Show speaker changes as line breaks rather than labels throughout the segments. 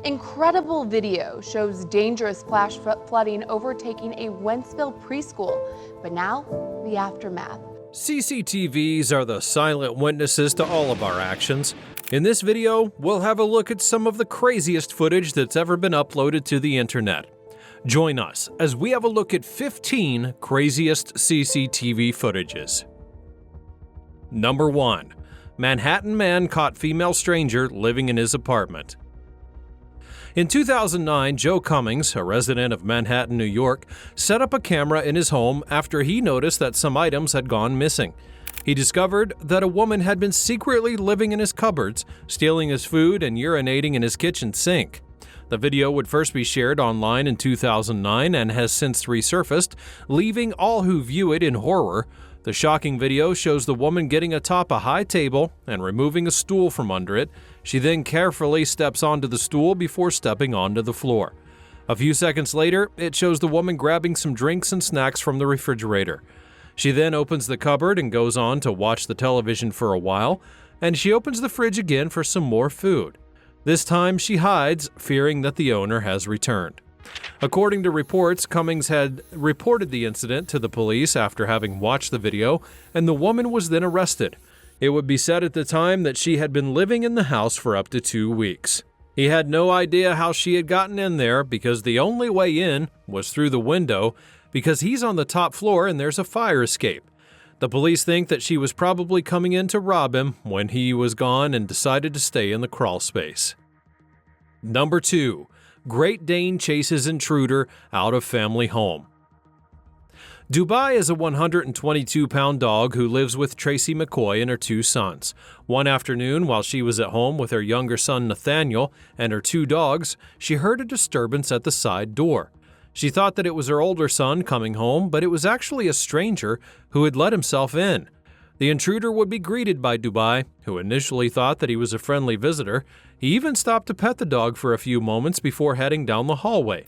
Incredible video shows dangerous flash flooding overtaking a Wentzville preschool, but now the aftermath.
CCTVs are the silent witnesses to all of our actions. In this video, we'll have a look at some of the craziest footage that's ever been uploaded to the internet. Join us as we have a look at 15 craziest CCTV footages. Number 1. Manhattan man caught female stranger living in his apartment. In 2009, Joe Cummings, a resident of Manhattan, New York, set up a camera in his home after he noticed that some items had gone missing. He discovered that a woman had been secretly living in his cupboards, stealing his food and urinating in his kitchen sink. The video would first be shared online in 2009 and has since resurfaced, leaving all who view it in horror. The shocking video shows the woman getting atop a high table and removing a stool from under it. She then carefully steps onto the stool before stepping onto the floor. A few seconds later, it shows the woman grabbing some drinks and snacks from the refrigerator. She then opens the cupboard and goes on to watch the television for a while, and she opens the fridge again for some more food. This time she hides, fearing that the owner has returned. According to reports, Cummings had reported the incident to the police after having watched the video, and the woman was then arrested. It would be said at the time that she had been living in the house for up to 2 weeks. He had no idea how she had gotten in there because the only way in was through the window because he's on the top floor and there's a fire escape. The police think that she was probably coming in to rob him when he was gone and decided to stay in the crawl space. Number 2. Great Dane chases intruder out of family home. Dubai is a 122-pound dog who lives with Tracy McCoy and her 2 sons. One afternoon, while she was at home with her younger son Nathaniel and her 2 dogs, she heard a disturbance at the side door. She thought that it was her older son coming home, but it was actually a stranger who had let himself in. The intruder would be greeted by Dubai, who initially thought that he was a friendly visitor. He even stopped to pet the dog for a few moments before heading down the hallway.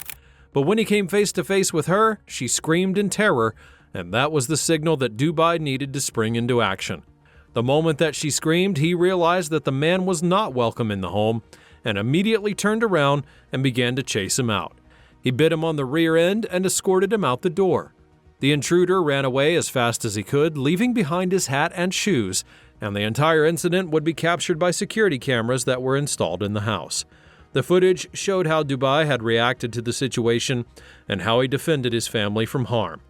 But when he came face to face with her, she screamed in terror, and that was the signal that Dubai needed to spring into action. The moment that she screamed, he realized that the man was not welcome in the home, and immediately turned around and began to chase him out. He bit him on the rear end and escorted him out the door. The intruder ran away as fast as he could, leaving behind his hat and shoes, and the entire incident would be captured by security cameras that were installed in the house. The footage showed how Dubai had reacted to the situation and how he defended his family from harm.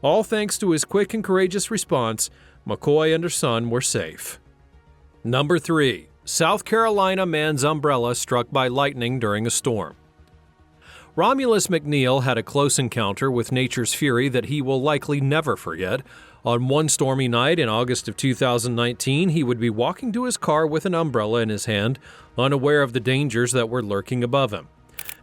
All thanks to his quick and courageous response, McCoy and her son were safe. Number 3. South Carolina man's umbrella struck by lightning during a storm. Romulus McNeil had a close encounter with nature's fury that he will likely never forget. On one stormy night in August of 2019, he would be walking to his car with an umbrella in his hand, unaware of the dangers that were lurking above him.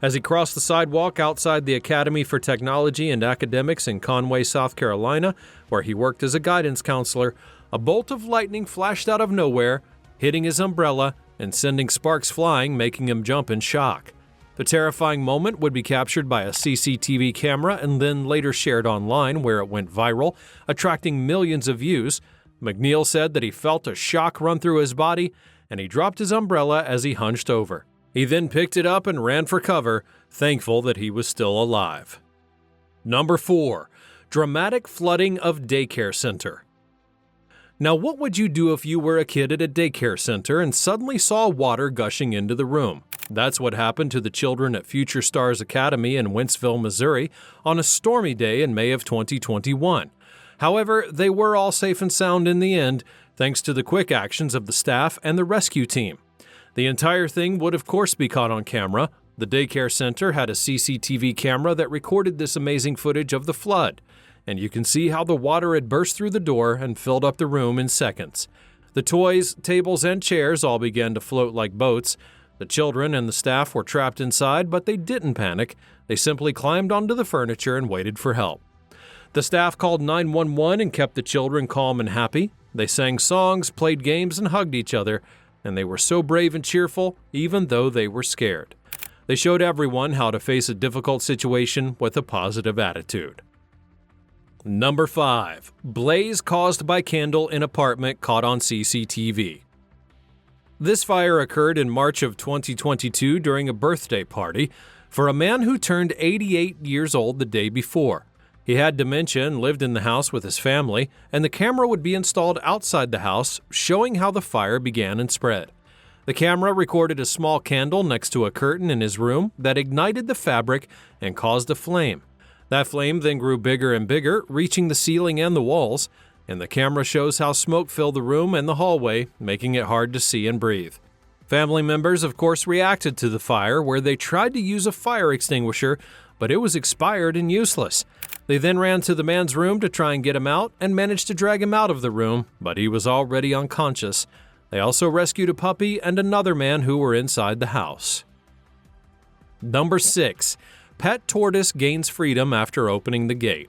As he crossed the sidewalk outside the Academy for Technology and Academics in Conway, South Carolina, where he worked as a guidance counselor, a bolt of lightning flashed out of nowhere, hitting his umbrella and sending sparks flying, making him jump in shock. The terrifying moment would be captured by a CCTV camera and then later shared online, where it went viral, attracting millions of views. McNeil said that he felt a shock run through his body, and he dropped his umbrella as he hunched over. He then picked it up and ran for cover, thankful that he was still alive. Number 4. Dramatic flooding of daycare center. Now, what would you do if you were a kid at a daycare center and suddenly saw water gushing into the room? That's what happened to the children at Future Stars Academy in Wentzville, Missouri, on a stormy day in May of 2021. However, they were all safe and sound in the end, thanks to the quick actions of the staff and the rescue team. The entire thing would of course be caught on camera. The daycare center had a CCTV camera that recorded this amazing footage of the flood, and you can see how the water had burst through the door and filled up the room in seconds. The toys, tables, and chairs all began to float like boats. The children and the staff were trapped inside, but they didn't panic. They simply climbed onto the furniture and waited for help. The staff called 911 and kept the children calm and happy. They sang songs, played games, and hugged each other, and they were so brave and cheerful, even though they were scared. They showed everyone how to face a difficult situation with a positive attitude. Number 5. Blaze caused by candle in apartment caught on CCTV. This fire occurred in March of 2022 during a birthday party for a man who turned 88 years old the day before. He had dementia and lived in the house with his family, and the camera would be installed outside the house, showing how the fire began and spread. The camera recorded a small candle next to a curtain in his room that ignited the fabric and caused a flame. That flame then grew bigger and bigger, reaching the ceiling and the walls, and the camera shows how smoke filled the room and the hallway, making it hard to see and breathe. Family members, of course, reacted to the fire, where they tried to use a fire extinguisher, but it was expired and useless. They then ran to the man's room to try and get him out and managed to drag him out of the room, but he was already unconscious. They also rescued a puppy and another man who were inside the house. Number 6. Pet tortoise gains freedom after opening the gate.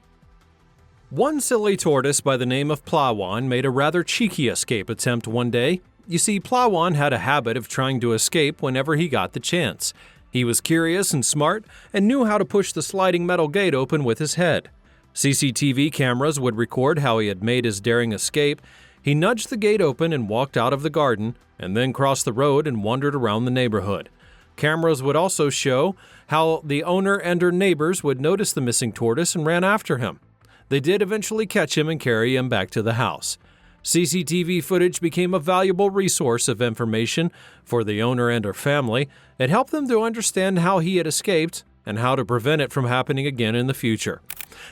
One silly tortoise by the name of Plawan made a rather cheeky escape attempt one day. You see, Plawan had a habit of trying to escape whenever he got the chance. He was curious and smart and knew how to push the sliding metal gate open with his head. CCTV cameras would record how he had made his daring escape. He nudged the gate open and walked out of the garden, and then crossed the road and wandered around the neighborhood. Cameras would also show how the owner and her neighbors would notice the missing tortoise and ran after him. They did eventually catch him and carry him back to the house. CCTV footage became a valuable resource of information for the owner and her family. It helped them to understand how he had escaped and how to prevent it from happening again in the future.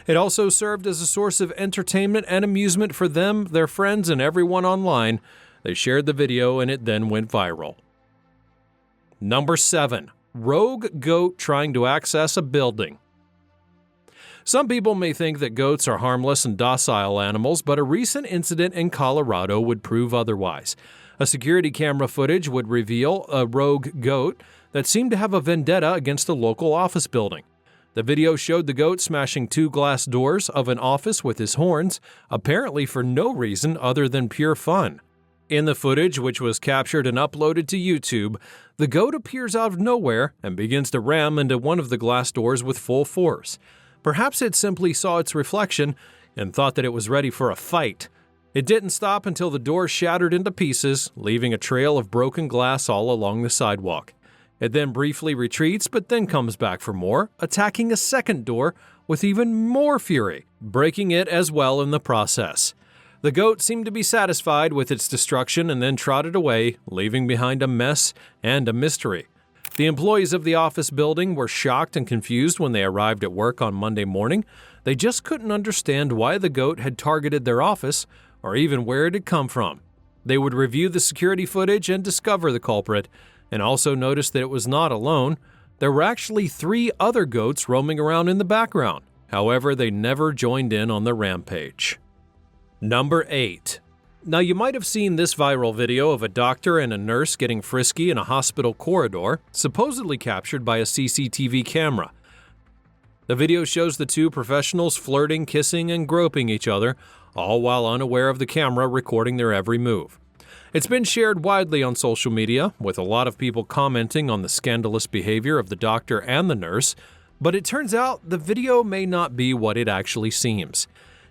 It also served as a source of entertainment and amusement for them, their friends, and everyone online. They shared the video and it then went viral. Number 7. Rogue goat trying to access a building. Some people may think that goats are harmless and docile animals, but a recent incident in Colorado would prove otherwise. A security camera footage would reveal a rogue goat that seemed to have a vendetta against a local office building. The video showed the goat smashing 2 glass doors of an office with his horns, apparently for no reason other than pure fun. In the footage, which was captured and uploaded to YouTube, the goat appears out of nowhere and begins to ram into one of the glass doors with full force. Perhaps it simply saw its reflection and thought that it was ready for a fight. It didn't stop until the door shattered into pieces, leaving a trail of broken glass all along the sidewalk. It then briefly retreats, but then comes back for more, attacking a second door with even more fury, breaking it as well in the process. The goat seemed to be satisfied with its destruction and then trotted away, leaving behind a mess and a mystery. The employees of the office building were shocked and confused when they arrived at work on Monday morning. They just couldn't understand why the goat had targeted their office or even where it had come from. They would review the security footage and discover the culprit, and also noticed that it was not alone. There were actually 3 other goats roaming around in the background. However, they never joined in on the rampage. Number 8. Now, you might have seen this viral video of a doctor and a nurse getting frisky in a hospital corridor, supposedly captured by a CCTV camera. The video shows the 2 professionals flirting, kissing, and groping each other, all while unaware of the camera recording their every move. It's been shared widely on social media, with a lot of people commenting on the scandalous behavior of the doctor and the nurse, but it turns out the video may not be what it actually seems.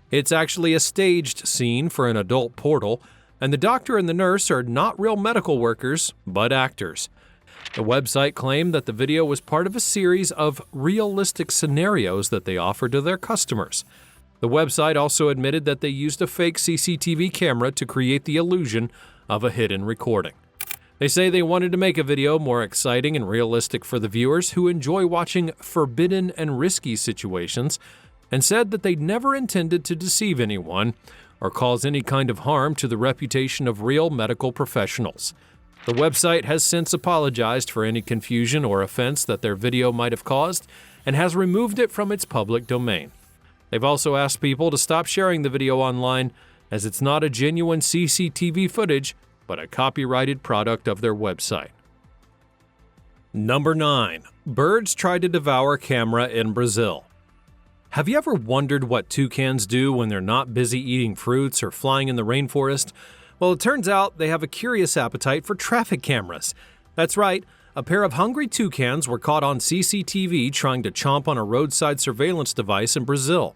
It's actually a staged scene for an adult portal, and the doctor and the nurse are not real medical workers, but actors. The website claimed that the video was part of a series of realistic scenarios that they offered to their customers. The website also admitted that they used a fake CCTV camera to create the illusion of a hidden recording. They say they wanted to make a video more exciting and realistic for the viewers who enjoy watching forbidden and risky situations, and said that they never intended to deceive anyone or cause any kind of harm to the reputation of real medical professionals. The website has since apologized for any confusion or offense that their video might have caused and has removed it from its public domain. They've also asked people to stop sharing the video online, as it's not a genuine CCTV footage, but a copyrighted product of their website. Number 9. Birds try to devour camera in Brazil. Have you ever wondered what toucans do when they're not busy eating fruits or flying in the rainforest? Well, it turns out they have a curious appetite for traffic cameras. That's right, a pair of hungry toucans were caught on CCTV trying to chomp on a roadside surveillance device in Brazil.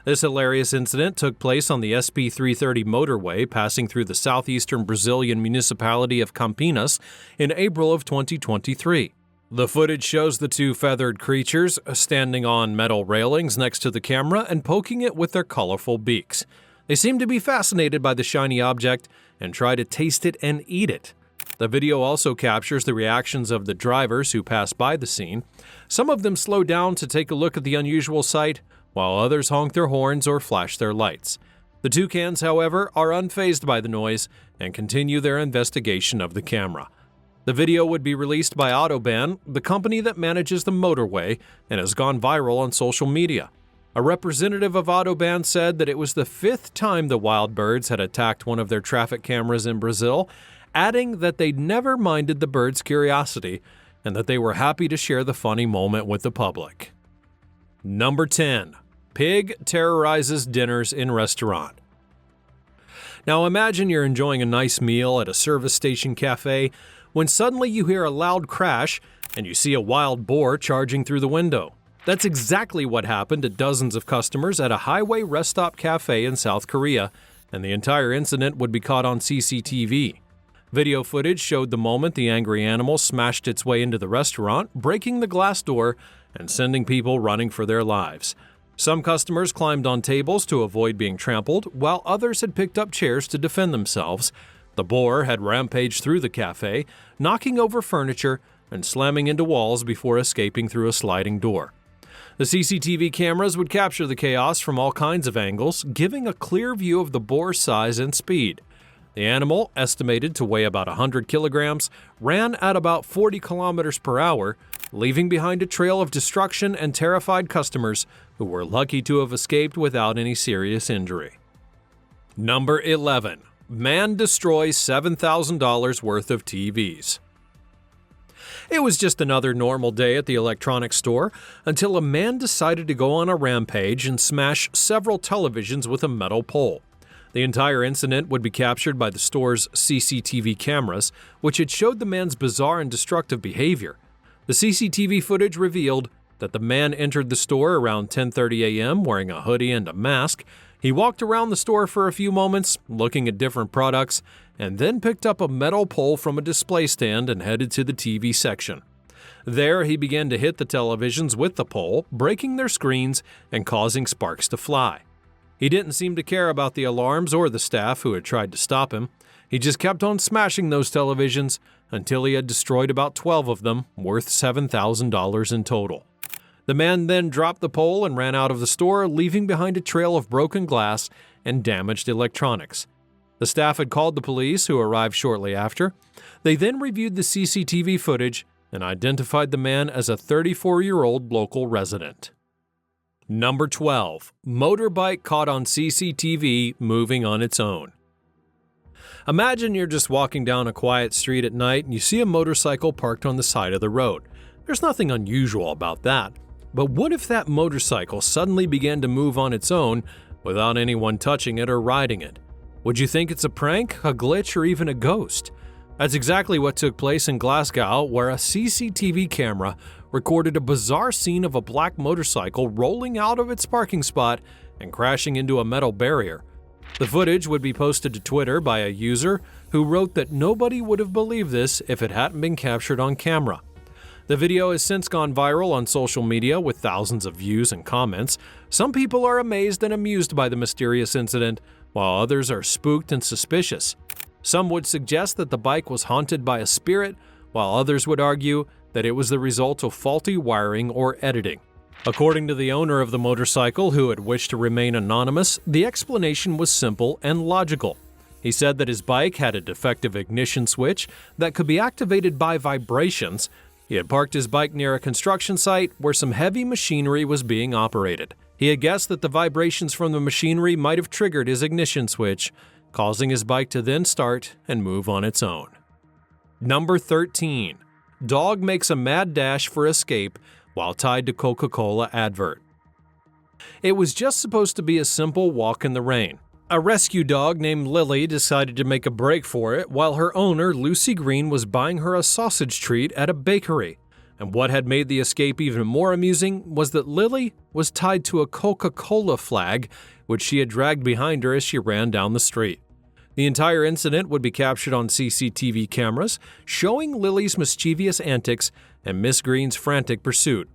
This hilarious incident took place on the SP-330 motorway passing through the southeastern Brazilian municipality of Campinas in April of 2023. The footage shows the two feathered creatures standing on metal railings next to the camera and poking it with their colorful beaks. They seem to be fascinated by the shiny object and try to taste it and eat it. The video also captures the reactions of the drivers who pass by the scene. Some of them slow down to take a look at the unusual sight, while others honk their horns or flash their lights. The toucans, however, are unfazed by the noise and continue their investigation of the camera. The video would be released by Autobahn, the company that manages the motorway, and has gone viral on social media. A representative of Autobahn said that it was the 5th time the wild birds had attacked one of their traffic cameras in Brazil, adding that they'd never minded the birds' curiosity and that they were happy to share the funny moment with the public. Number 10. Pig terrorizes dinners in restaurant. Now imagine you're enjoying a nice meal at a service station cafe when suddenly you hear a loud crash and you see a wild boar charging through the window. That's exactly what happened to dozens of customers at a highway rest stop cafe in South Korea, and the entire incident would be caught on CCTV. Video footage showed the moment the angry animal smashed its way into the restaurant, breaking the glass door and sending people running for their lives. Some customers climbed on tables to avoid being trampled, while others had picked up chairs to defend themselves. The boar had rampaged through the cafe, knocking over furniture and slamming into walls before escaping through a sliding door. The CCTV cameras would capture the chaos from all kinds of angles, giving a clear view of the boar's size and speed. The animal, estimated to weigh about 100 kilograms, ran at about 40 kilometers per hour, leaving behind a trail of destruction and terrified customers who were lucky to have escaped without any serious injury. Number 11. Man destroys $7,000 worth of TVs. It was just another normal day at the electronics store until a man decided to go on a rampage and smash several televisions with a metal pole. The entire incident would be captured by the store's CCTV cameras, which had showed the man's bizarre and destructive behavior. The CCTV footage revealed that the man entered the store around 10:30 a.m. wearing a hoodie and a mask. He walked around the store for a few moments, looking at different products, and then picked up a metal pole from a display stand and headed to the TV section. There, he began to hit the televisions with the pole, breaking their screens and causing sparks to fly. He didn't seem to care about the alarms or the staff who had tried to stop him. He just kept on smashing those televisions until he had destroyed about 12 of them, worth $7,000 in total. The man then dropped the pole and ran out of the store, leaving behind a trail of broken glass and damaged electronics. The staff had called the police, who arrived shortly after. They then reviewed the CCTV footage and identified the man as a 34-year-old local resident. Number 12. Motorbike caught on CCTV moving on its own. Imagine you're just walking down a quiet street at night and you see a motorcycle parked on the side of the road. There's nothing unusual about that. But what if that motorcycle suddenly began to move on its own without anyone touching it or riding it? Would you think it's a prank, a glitch, or even a ghost? That's exactly what took place in Glasgow, where a CCTV camera recorded a bizarre scene of a black motorcycle rolling out of its parking spot and crashing into a metal barrier. The footage would be posted to Twitter by a user who wrote that nobody would have believed this if it hadn't been captured on camera. The video has since gone viral on social media with thousands of views and comments. Some people are amazed and amused by the mysterious incident, while others are spooked and suspicious. Some would suggest that the bike was haunted by a spirit, while others would argue that it was the result of faulty wiring or editing. According to the owner of the motorcycle, who had wished to remain anonymous, the explanation was simple and logical. He said that his bike had a defective ignition switch that could be activated by vibrations. He had parked his bike near a construction site where some heavy machinery was being operated. He had guessed that the vibrations from the machinery might have triggered his ignition switch, causing his bike to then start and move on its own. Number 13. Dog makes a mad dash for escape while tied to Coca-Cola advert. It was just supposed to be a simple walk in the rain. A rescue dog named Lily decided to make a break for it while her owner, Lucy Green, was buying her a sausage treat at a bakery. And what had made the escape even more amusing was that Lily was tied to a Coca-Cola flag, which she had dragged behind her as she ran down the street. The entire incident would be captured on CCTV cameras, showing Lily's mischievous antics and Miss Green's frantic pursuit.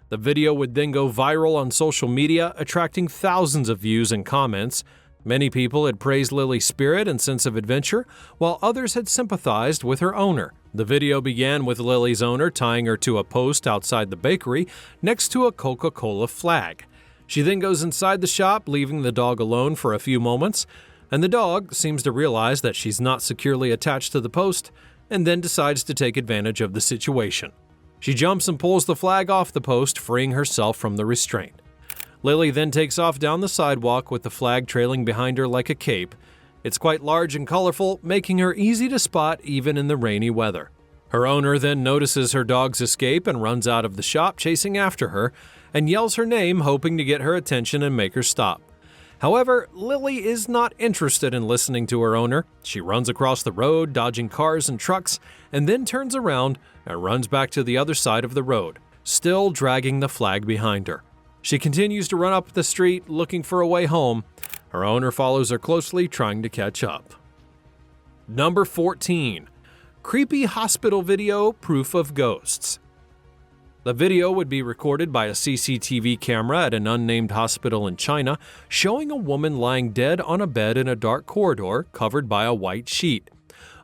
The video would then go viral on social media, attracting thousands of views and comments. Many people had praised Lily's spirit and sense of adventure, while others had sympathized with her owner. The video began with Lily's owner tying her to a post outside the bakery next to a Coca-Cola flag. She then goes inside the shop, leaving the dog alone for a few moments, and the dog seems to realize that she's not securely attached to the post and then decides to take advantage of the situation. She jumps and pulls the flag off the post, freeing herself from the restraint. Lily then takes off down the sidewalk with the flag trailing behind her like a cape. It's quite large and colorful, making her easy to spot even in the rainy weather. Her owner then notices her dog's escape and runs out of the shop chasing after her and yells her name, hoping to get her attention and make her stop. However, Lily is not interested in listening to her owner. She runs across the road, dodging cars and trucks, and then turns around and runs back to the other side of the road, still dragging the flag behind her. She continues to run up the street, looking for a way home. Her owner follows her closely, trying to catch up. Number 14. Creepy hospital video proof of ghosts. The video would be recorded by a CCTV camera at an unnamed hospital in China, showing a woman lying dead on a bed in a dark corridor covered by a white sheet.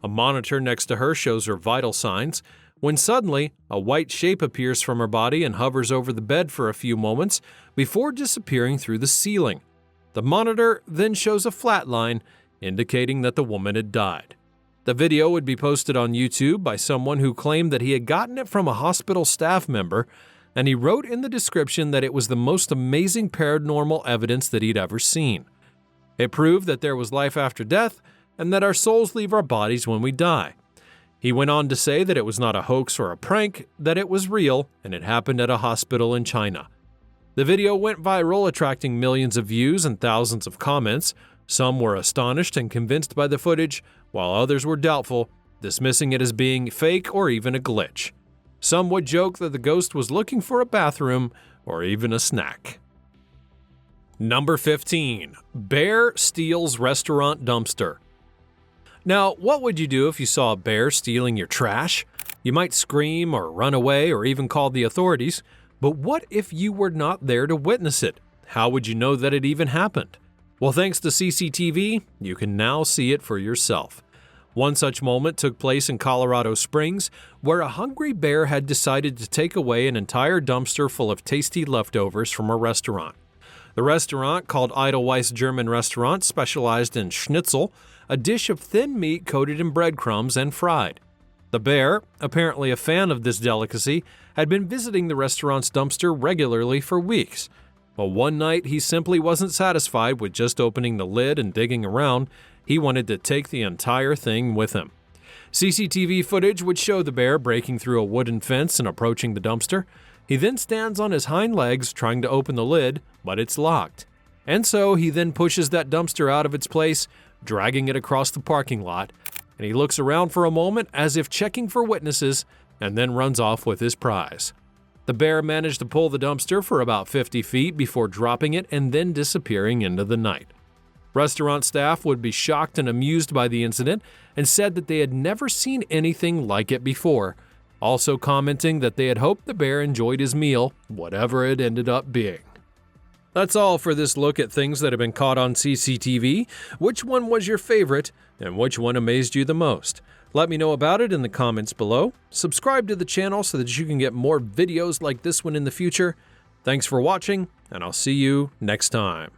A monitor next to her shows her vital signs, when suddenly a white shape appears from her body and hovers over the bed for a few moments before disappearing through the ceiling. The monitor then shows a flat line, indicating that the woman had died. The video would be posted on YouTube by someone who claimed that he had gotten it from a hospital staff member, and he wrote in the description that it was the most amazing paranormal evidence that he'd ever seen. It proved that there was life after death and that our souls leave our bodies when we die. He went on to say that it was not a hoax or a prank, that it was real, and it happened at a hospital in China. The video went viral, attracting millions of views and thousands of comments. Some were astonished and convinced by the footage, while others were doubtful, dismissing it as being fake or even a glitch. Some would joke that the ghost was looking for a bathroom or even a snack. Number 15. Bear steals restaurant dumpster. Now, what would you do if you saw a bear stealing your trash? You might scream or run away or even call the authorities, but what if you were not there to witness it? How would you know that it even happened? Well, thanks to CCTV, you can now see it for yourself. One such moment took place in Colorado Springs, where a hungry bear had decided to take away an entire dumpster full of tasty leftovers from a restaurant. The restaurant, called Edelweiss German Restaurant, specialized in schnitzel, a dish of thin meat coated in breadcrumbs and fried. The bear, apparently a fan of this delicacy, had been visiting the restaurant's dumpster regularly for weeks. But one night, he simply wasn't satisfied with just opening the lid and digging around. He wanted to take the entire thing with him. CCTV footage would show the bear breaking through a wooden fence and approaching the dumpster. He then stands on his hind legs trying to open the lid, but it's locked. And so he then pushes that dumpster out of its place, dragging it across the parking lot. And he looks around for a moment as if checking for witnesses, and then runs off with his prize. The bear managed to pull the dumpster for about 50 feet before dropping it and then disappearing into the night. Restaurant staff would be shocked and amused by the incident and said that they had never seen anything like it before, also commenting that they had hoped the bear enjoyed his meal, whatever it ended up being. That's all for this look at things that have been caught on CCTV. Which one was your favorite and which one amazed you the most? Let me know about it in the comments below. Subscribe to the channel so that you can get more videos like this one in the future. Thanks for watching, and I'll see you next time.